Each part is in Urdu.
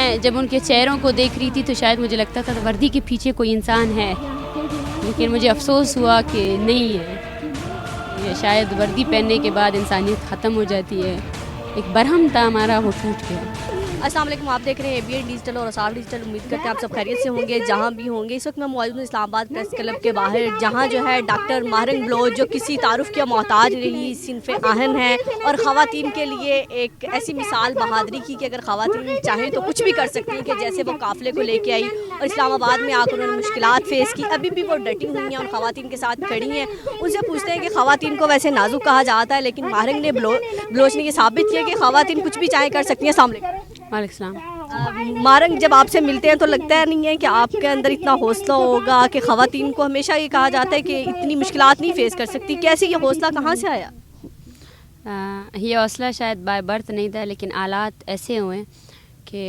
میں جب ان کے چہروں کو دیکھ رہی تھی تو شاید مجھے لگتا تھا وردی کے پیچھے کوئی انسان ہے، لیکن مجھے افسوس ہوا کہ نہیں ہے، یہ شاید وردی پہننے کے بعد انسانیت ختم ہو جاتی ہے، ایک برہم تھا ہمارا وہ ٹوٹ گیا۔ السلام علیکم، آپ دیکھ رہے ہیں ABN ڈیجیٹل اور اسرار ڈیجیٹل۔ امید کرتے ہیں آپ سب خیریت سے ہوں گے جہاں بھی ہوں گے۔ اس وقت میں موجود ہوں اسلام آباد پریس کلب کے باہر، جہاں جو ہے ڈاکٹر ماہرنگ بلوچ جو کسی تعارف کے محتاج رہی صنف آہن ہے اور خواتین کے لیے ایک ایسی مثال بہادری کی کہ اگر خواتین چاہیں تو کچھ بھی کر سکتی ہیں، کہ جیسے وہ قافلے کو لے کے آئی اور اسلام آباد میں آ کر انہوں نے مشکلات فیس کی، ابھی بھی وہ ڈٹی ہوئی ہیں اور خواتین کے ساتھ کھڑی ہیں۔ ان سے پوچھتے ہیں کہ خواتین کو ویسے نازک کہا جاتا ہے، لیکن ماہرنگ نے بلوچ نے یہ ثابت کیا کہ خواتین کچھ بھی چاہیں کر سکتی ہیں۔ السلام علیکم۔ وعلیکم السلام۔ مارنگ، جب آپ سے ملتے ہیں تو لگتا ہے نہیں ہے کہ آپ کے اندر اتنا حوصلہ ہوگا کہ خواتین کو ہمیشہ یہ کہا جاتا ہے کہ اتنی مشکلات نہیں فیس کر سکتی، کیسے یہ حوصلہ کہاں سے آیا؟ یہ حوصلہ شاید بائی برتھ نہیں تھا، لیکن حالات ایسے ہوئے کہ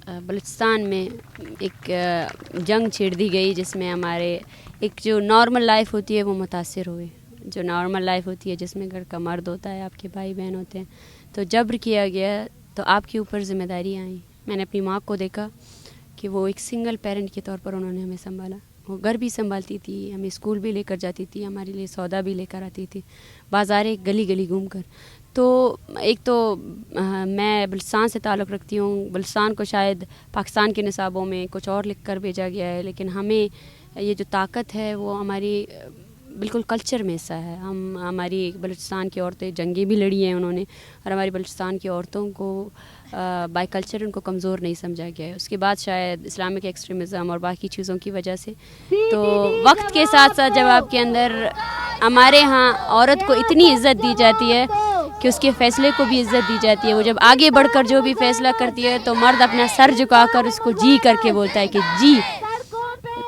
بلوچستان میں ایک جنگ چھیڑ دی گئی جس میں ہمارے ایک جو نارمل لائف ہوتی ہے وہ متاثر ہوئی۔ جو نارمل لائف ہوتی ہے جس میں گھر کا مرد ہوتا ہے، آپ کے بھائی بہن ہوتے ہیں، تو جبر کیا گیا تو آپ کے اوپر ذمہ داریاں آئیں۔ میں نے اپنی ماں کو دیکھا کہ وہ ایک سنگل پیرنٹ کے طور پر انہوں نے ہمیں سنبھالا، وہ گھر بھی سنبھالتی تھی، ہمیں اسکول بھی لے کر جاتی تھی، ہمارے لیے سودا بھی لے کر آتی تھی، بازاریں گلی گلی گھوم کر۔ تو ایک تو میں بلوچستان سے تعلق رکھتی ہوں، بلوچستان کو شاید پاکستان کے نصابوں میں کچھ اور لکھ کر بھیجا گیا ہے، لیکن ہمیں یہ جو طاقت ہے وہ ہماری بالکل کلچر میں حصہ ہے۔ ہماری بلوچستان کی عورتیں جنگیں بھی لڑی ہیں انہوں نے، اور ہماری بلوچستان کی عورتوں کو بائی کلچر ان کو کمزور نہیں سمجھا گیا ہے۔ اس کے بعد شاید اسلامک ایکسٹریمزم اور باقی چیزوں کی وجہ سے تو وقت کے ساتھ ساتھ جب آپ کے اندر ہمارے ہاں عورت کو اتنی عزت دی جاتی ہے کہ اس کے فیصلے کو بھی عزت دی جاتی ہے، وہ جب آگے بڑھ کر جو بھی فیصلہ کرتی ہے تو مرد اپنا سر جھکا کر اس کو جی کر کے بولتا ہے کہ جی۔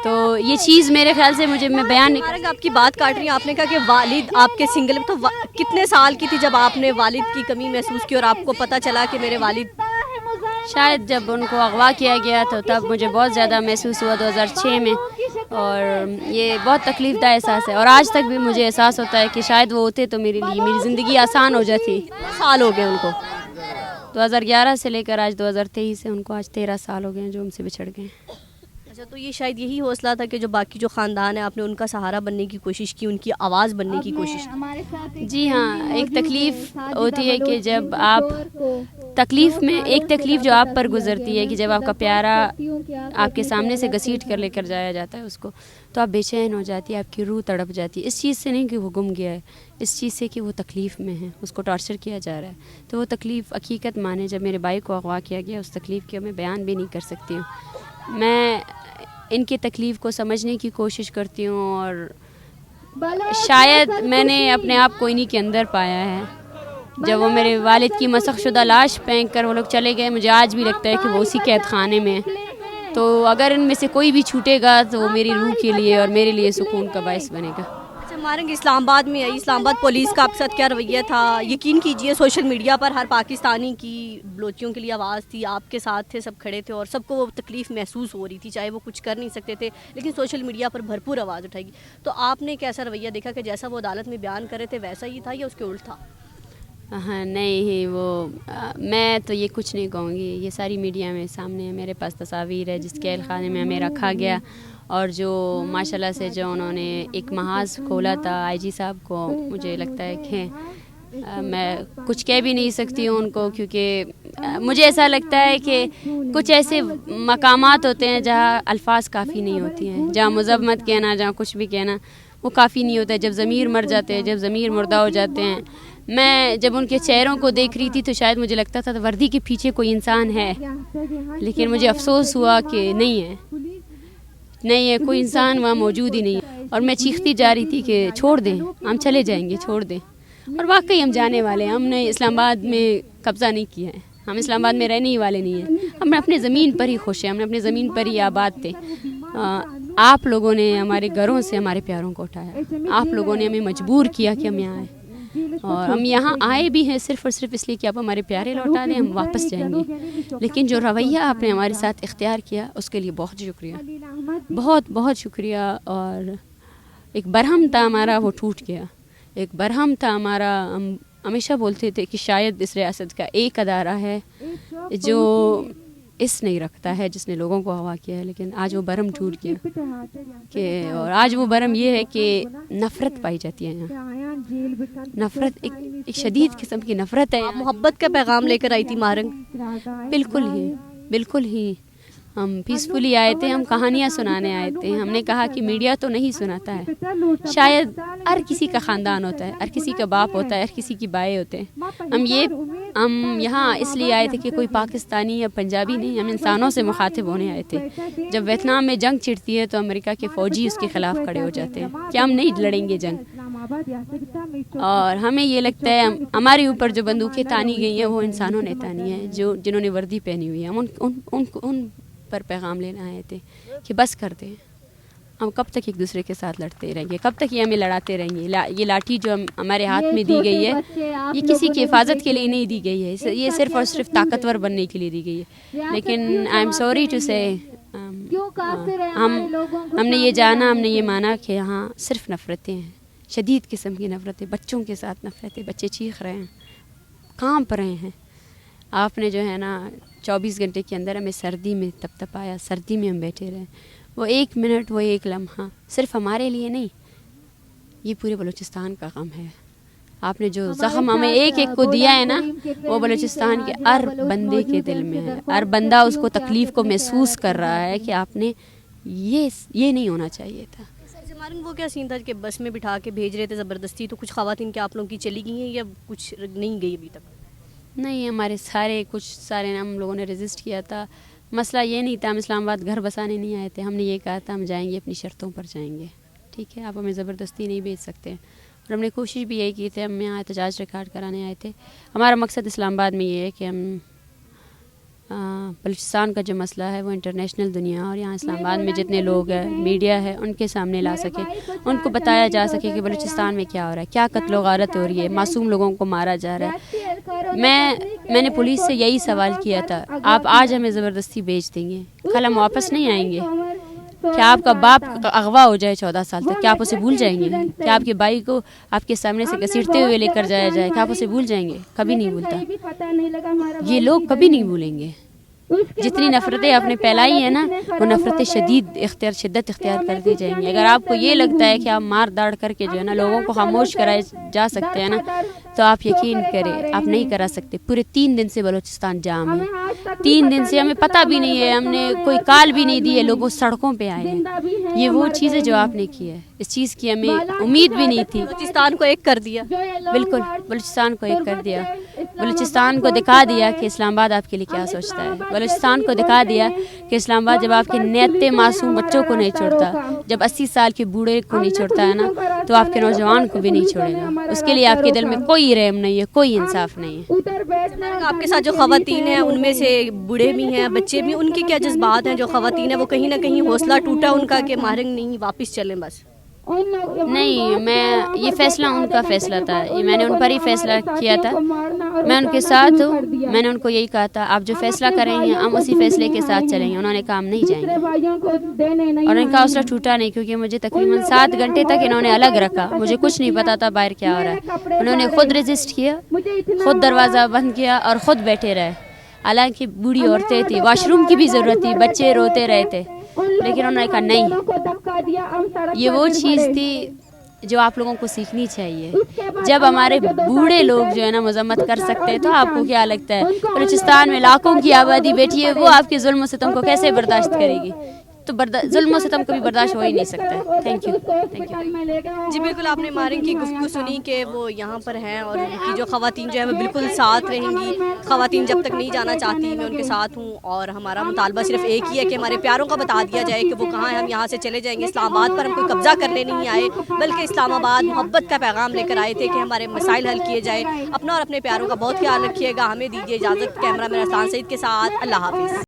تو یہ چیز میرے خیال سے میں بیان نہیں مارنگ، آپ کی بات کاٹ رہی ہیں، آپ نے کہا کہ والد آپ کے سنگل، تو کتنے سال کی تھی جب آپ نے والد کی کمی محسوس کی اور آپ کو پتہ چلا کہ میرے والد؟ شاید جب ان کو اغوا کیا گیا تو تب مجھے بہت زیادہ محسوس ہوا 2006 میں، اور یہ بہت تکلیف دہ احساس ہے، اور آج تک بھی مجھے احساس ہوتا ہے کہ شاید وہ ہوتے تو میرے لیے میری زندگی آسان ہو جاتی۔ سال ہو گئے ان کو؟ 2011 سے لے کر آج 2023 سے ان کو آج 13 سال ہو گئے ہیں جو ہم سے بچھڑ گئے ہیں۔ اچھا، تو یہ شاید یہی حوصلہ تھا کہ جو باقی جو خاندان ہے آپ نے ان کا سہارا بننے کی کوشش کی، ان کی آواز بننے کی کوشش کی؟ جی ہاں، ایک تکلیف ہوتی ہے کہ جب آپ تکلیف میں، ایک تکلیف جو آپ پر گزرتی ہے کہ جب آپ کا پیارا آپ کے سامنے سے گھسیٹ کر لے کر جایا جاتا ہے اس کو، تو آپ بے چین ہو جاتی ہے، آپ کی روح تڑپ جاتی ہے، اس چیز سے نہیں کہ وہ گم گیا ہے، اس چیز سے کہ وہ تکلیف میں ہے، اس کو ٹارچر کیا جا رہا ہے۔ تو وہ تکلیف حقیقت مانے جب میرے بھائی کو اغوا کیا گیا، اس تکلیف کی میں بیان بھی نہیں کر سکتی ہوں۔ میں ان کی تکلیف کو سمجھنے کی کوشش کرتی ہوں، اور شاید میں نے اپنے آپ کو انہی کے اندر پایا ہے۔ جب وہ میرے والد کی مسخ شدہ لاش پھینک کر وہ لوگ چلے گئے، مجھے آج بھی لگتا ہے کہ وہ اسی قید خانے میں ہے۔ تو اگر ان میں سے کوئی بھی چھوٹے گا تو وہ میری روح کے لیے اور میرے لیے سکون کا باعث بنے گا۔ اچھا مارنگ، اسلام آباد میں آئی، اسلام آباد پولیس کا آپ کے ساتھ کیا رویہ تھا؟ یقین کیجئے سوشل میڈیا پر ہر پاکستانی کی بلوچیوں کے لیے آواز تھی، آپ کے ساتھ تھے، سب کھڑے تھے اور سب کو وہ تکلیف محسوس ہو رہی تھی، چاہے وہ کچھ کر نہیں سکتے تھے، لیکن سوشل میڈیا پر بھرپور آواز اٹھائی گی۔ تو آپ نے کیسا رویہ دیکھا کہ جیسا وہ عدالت میں بیان کرے تھے ویسا ہی تھا یا اس کے الٹ تھا؟ ہاں نہیں، وہ میں تو یہ کچھ نہیں کہوں گی، یہ ساری میڈیا میں سامنے ہے، میرے پاس تصاویر ہے جس قید خانے میں ہمیں رکھا گیا، اور جو ماشاءاللہ سے جو انہوں نے ایک محاذ کھولا تھا آئی جی صاحب کو، مجھے لگتا ہے کہ میں کچھ کہہ بھی نہیں سکتی ہوں ان کو، کیونکہ مجھے ایسا لگتا ہے کہ کچھ ایسے مقامات ہوتے ہیں جہاں الفاظ کافی نہیں ہوتی ہیں، جہاں مذمت کہنا، جہاں کچھ بھی کہنا وہ کافی نہیں ہوتا ہے، جب ضمیر مر جاتے ہیں، جب ضمیر مردہ ہو جاتے ہیں۔ میں جب ان کے چہروں کو دیکھ رہی تھی تو شاید مجھے لگتا تھا وردی کے پیچھے کوئی انسان ہے، لیکن مجھے افسوس ہوا کہ نہیں ہے کوئی انسان وہاں موجود ہی نہیں ہے، اور میں چیختی جا رہی تھی کہ چھوڑ دیں، ہم چلے جائیں گے، چھوڑ دیں۔ اور واقعی ہم جانے والے ہیں، ہم نے اسلام آباد میں قبضہ نہیں کیا ہے، ہم اسلام آباد میں رہنے ہی والے نہیں ہیں، ہم اپنے زمین پر ہی خوش ہیں، ہم نے اپنے زمین پر ہی آباد تھے۔ آپ لوگوں نے ہمارے گھروں سے ہمارے پیاروں کو اٹھایا، آپ لوگوں نے ہمیں مجبور کیا کہ ہم یہاں آئیں، اور ہم یہاں آئے بھی ہیں صرف اور صرف اس لیے کہ آپ ہمارے پیارے لوٹا دیں، ہم واپس جائیں گے۔ لیکن جو رویہ آپ نے ہمارے ساتھ اختیار کیا اس کے لیے بہت شکریہ، بہت بہت شکریہ۔ اور ایک برہم تھا ہمارا، وہ ٹوٹ گیا، ایک برہم تھا ہمارا۔ ہم ہمیشہ بولتے تھے کہ شاید اس ریاست کا ایک ادارہ ہے جو اس نہیں رکھتا ہے جس نے لوگوں کو اغوا کیا ہے، لیکن آج وہ برہم ٹوٹ گیا کہ، اور آج وہ برہم یہ ہے کہ نفرت پائی جاتی ہے یہاں، نفرت ایک شدید قسم کی نفرت ہے۔ محبت کا پیغام لے کر آئی تھی ماہرنگ؟ بالکل ہی ہم پیسفلی آئے تھے، ہم کہانیاں سنانے آئے تھے۔ ہم نے کہا کہ میڈیا تو نہیں سناتا ہے، شاید ہر کسی کا خاندان ہوتا ہے، ہر کسی کا باپ ہوتا ہے، ہر کسی کی بائیں ہوتے ہیں۔ ہم یہاں اس لیے آئے تھے کہ کوئی پاکستانی یا پنجابی نہیں، ہم انسانوں سے مخاطب ہونے آئے تھے۔ جب ویتنام میں جنگ چھڑتی ہے تو امریکہ کے فوجی اس کے خلاف کھڑے ہو جاتے ہیں کہ ہم نہیں لڑیں گے جنگ، اور ہمیں یہ لگتا ہے ہمارے اوپر جو بندوقیں تانی گئی ہیں وہ انسانوں نے تانی ہیں، جنہوں نے وردی پہنی ہوئی ہے۔ ہم ان پر پیغام لینا آئے تھے کہ بس کر دیں، ہم کب تک ایک دوسرے کے ساتھ لڑتے رہیں گے، کب تک یہ ہمیں لڑاتے رہیں گے۔ یہ لاٹھی جو ہمارے ہاتھ میں دی گئی ہے یہ کسی کی حفاظت کے لیے نہیں دی گئی ہے، یہ صرف اور صرف طاقتور بننے کے لیے دی گئی ہے۔ لیکن آئی ایم سوری ٹو سے، ہم نے یہ جانا، ہم نے یہ مانا کہ یہاں صرف نفرتیں ہیں، شدید قسم کی نفرتیں، بچوں کے ساتھ نفرتیں، بچے چیخ رہے ہیں، کانپ رہے ہیں۔ آپ نے جو ہے نا 24 گھنٹے کے اندر ہمیں سردی میں تپ آیا، سردی میں ہم بیٹھے رہے، وہ ایک منٹ، وہ ایک لمحہ صرف ہمارے لیے نہیں، یہ پورے بلوچستان کا غم ہے۔ آپ نے جو زخم ہمیں ایک ایک کو دیا ہے نا، وہ بلوچستان کے ہر بندے کے دل میں ہے، ہر بندہ اس کو تکلیف کو محسوس کر رہا ہے کہ آپ نے یہ نہیں ہونا چاہیے تھا۔ وہ کیا سین تھا کہ بس میں بٹھا کے بھیج رہے تھے زبردستی، تو کچھ خواتین کے آپ لوگوں کی چلی گئی ہیں یا کچھ نہیں گئی ابھی تک؟ نہیں، ہمارے کچھ سارے ہم لوگوں نے رجسٹ کیا تھا۔ مسئلہ یہ نہیں تھا، ہم اسلام آباد گھر بسانے نہیں آئے تھے، ہم نے یہ کہا تھا ہم جائیں گے اپنی شرطوں پر جائیں گے، ٹھیک ہے، آپ ہمیں زبردستی نہیں بھیج سکتے۔ اور ہم نے کوشش بھی یہی کی تھی، ہم یہاں احتجاج ریکارڈ کرانے آئے تھے۔ ہمارا مقصد اسلام آباد میں یہ ہے کہ ہم بلوچستان کا جو مسئلہ ہے وہ انٹرنیشنل دنیا اور یہاں اسلام آباد میں جتنے لوگ ہیں، میڈیا ہے، ان کے سامنے لا سکے، ان کو بتایا جا سکے کہ بلوچستان میں کیا ہو رہا ہے، کیا قتل و غارت ہو رہی ہے، معصوم لوگوں کو مارا جا رہا ہے۔ میں نے پولیس سے یہی سوال کیا تھا، آپ آج ہمیں زبردستی بھیج دیں گے، کل ہم واپس نہیں آئیں گے؟ کیا آپ کا باپ اغوا ہو جائے 14 سال تک، کیا آپ اسے بھول جائیں گے؟ کیا آپ کے بھائی کو آپ کے سامنے سے گھسیٹتے ہوئے لے کر جایا جائے، کیا آپ اسے بھول جائیں گے؟ کبھی نہیں بھولتا، یہ لوگ کبھی نہیں بھولیں گے۔ جتنی نفرتیں آپ نے پھیلائی ہیں نا، وہ نفرتیں شدت اختیار کر دی جائیں گی۔ اگر آپ کو یہ لگتا ہے کہ آپ مار داڑ کر کے جو ہے نا لوگوں کو خاموش کرائے جا سکتے ہیں نا، تو آپ یقین کریں آپ نہیں کرا سکتے۔ پورے 3 دن سے بلوچستان جام ہے، 3 دن سے ہمیں پتہ بھی نہیں ہے، ہم نے کوئی کال بھی نہیں دی ہے، لوگوں سڑکوں پہ آئے ہیں۔ یہ وہ چیزیں جو آپ نے کی ہے، اس چیز کی ہمیں امید بھی نہیں تھی۔ بلوچستان کو ایک کر دیا، بالکل بلوچستان کو ایک کر دیا، بلوچستان کو دکھا دیا کہ اسلام آباد آپ کے لیے کیا سوچتا ہے، بلوچستان کو دکھا دیا کہ اسلام آباد جب آپ کے نیتے معصوم بچوں کو نہیں چھوڑتا، جب 80 سال کے بوڑھے کو نہیں چھوڑتا ہے نا، تو آپ کے نوجوان کو بھی نہیں چھوڑے گا۔ اس کے لیے آپ کے دل میں کوئی رحم نہیں ہے، کوئی انصاف نہیں ہے۔ آپ کے ساتھ جو خواتین ہیں ان میں سے بوڑھے بھی ہیں، بچے بھی، ان کے کیا جذبات ہیں؟ جو خواتین ہیں وہ کہیں نہ کہیں حوصلہ ٹوٹا ان کا کہ ماہرنگ نہیں، واپس چلیں بس؟ نہیں، یہ فیصلہ ان کا فیصلہ تھا، میں نے ان پر ہی فیصلہ کیا تھا، میں ان کے ساتھ ہوں۔ میں نے ان کو یہی کہا تھا آپ جو فیصلہ کریں گے ہم اسی فیصلے کے ساتھ چلیں گے۔ انہوں نے کہا ہم نہیں جائیں گے، اور ان کا حوصلہ ٹوٹا نہیں، کیونکہ مجھے تقریباً 7 گھنٹے تک انہوں نے الگ رکھا، مجھے کچھ نہیں پتا تھا باہر کیا ہو رہا ہے۔ انہوں نے خود رجسٹ کیا، خود دروازہ بند کیا اور خود بیٹھے رہے، حالانکہ بوڑھی عورتیں تھیں، واش روم کی بھی ضرورت تھی، بچے روتے رہے تھے، لیکن انہوں نے کہا نہیں۔ یہ وہ چیز تھی جو آپ لوگوں کو سیکھنی چاہیے۔ جب ہمارے بوڑھے لوگ جو ہے نا مذمت کر سکتے ہیں تو آپ کو کیا لگتا ہے بلوچستان میں لاکھوں کی آبادی بیٹھی ہے، وہ آپ کے ظلم و ستم کو کیسے برداشت کرے گی؟ تو ظلم و ستم کبھی برداشت ہو ہی نہیں سکتا۔ Thank you. جی بالکل، آپ نے ماہرنگ کی گفتگو سنی کہ وہ یہاں پر ہیں اور ان کی جو خواتین جو ہے وہ بالکل ساتھ رہیں گی۔ خواتین جب تک نہیں جانا چاہتی میں ان کے ساتھ ہوں، اور ہمارا مطالبہ صرف ایک ہی ہے کہ ہمارے پیاروں کا بتا دیا جائے کہ وہ کہاں ہیں، ہم یہاں سے چلے جائیں گے۔ اسلام آباد پر ہم کوئی قبضہ کرنے نہیں آئے، بلکہ اسلام آباد محبت کا پیغام لے کر آئے تھے کہ ہمارے مسائل حل کیے جائے۔ اپنا اور اپنے پیاروں کا بہت خیال رکھیے گا، ہمیں دیجیے اجازت۔ کیمرہ مین اسلان سعید کے ساتھ، اللہ حافظ۔